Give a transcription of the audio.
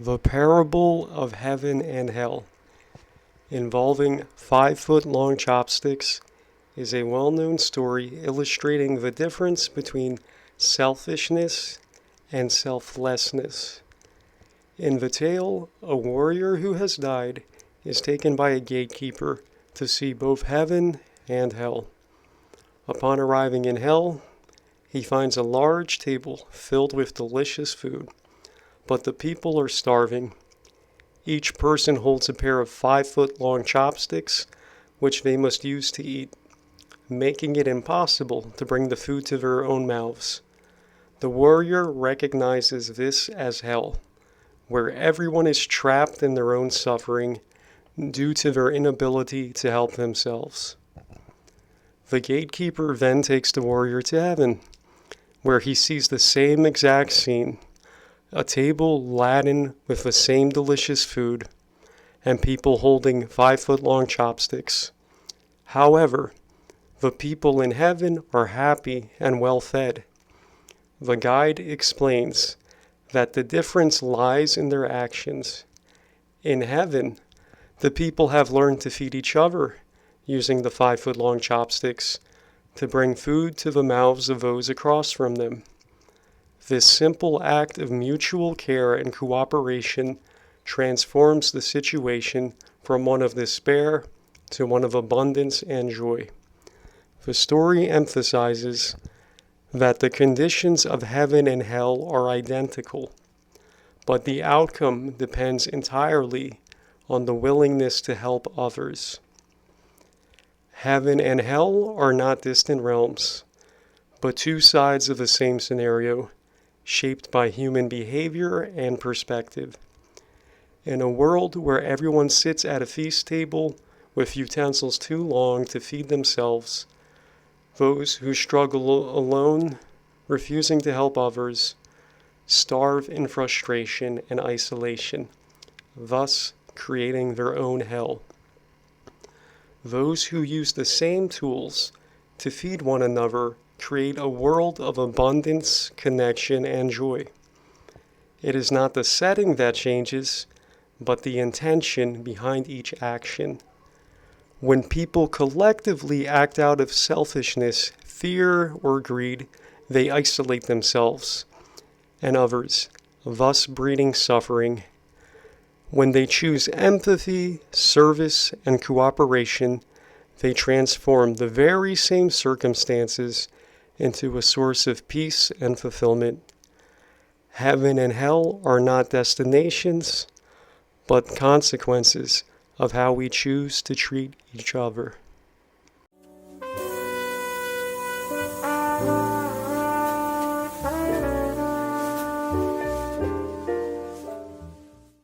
The Parable of Heaven and Hell, involving 5-foot-long chopsticks, is a well-known story illustrating the difference between selfishness and selflessness. In the tale, a warrior who has died is taken by a gatekeeper to see both heaven and hell. Upon arriving in hell, he finds a large table filled with delicious food, but the people are starving. Each person holds a pair of 5-foot-long chopsticks, which they must use to eat, making it impossible to bring the food to their own mouths. The warrior recognizes this as hell, where everyone is trapped in their own suffering due to their inability to help themselves. The gatekeeper then takes the warrior to heaven, where he sees the same exact scene, a table laden with the same delicious food, and people holding 5-foot-long chopsticks. However, the people in heaven are happy and well fed. The guide explains that the difference lies in their actions. In heaven, the people have learned to feed each other using the 5-foot-long chopsticks to bring food to the mouths of those across from them. This simple act of mutual care and cooperation transforms the situation from one of despair to one of abundance and joy. The story emphasizes that the conditions of heaven and hell are identical, but the outcome depends entirely on the willingness to help others. Heaven and hell are not distant realms, but two sides of the same scenario, shaped by human behavior and perspective. In a world where everyone sits at a feast table with utensils too long to feed themselves, those who struggle alone, refusing to help others, starve in frustration and isolation, thus creating their own hell. Those who use the same tools to feed one another create a world of abundance, connection, and joy. It is not the setting that changes, but the intention behind each action. When people collectively act out of selfishness, fear, or greed, they isolate themselves and others, thus breeding suffering. When they choose empathy, service, and cooperation, they transform the very same circumstances into a source of peace and fulfillment. Heaven and hell are not destinations, but consequences of how we choose to treat each other.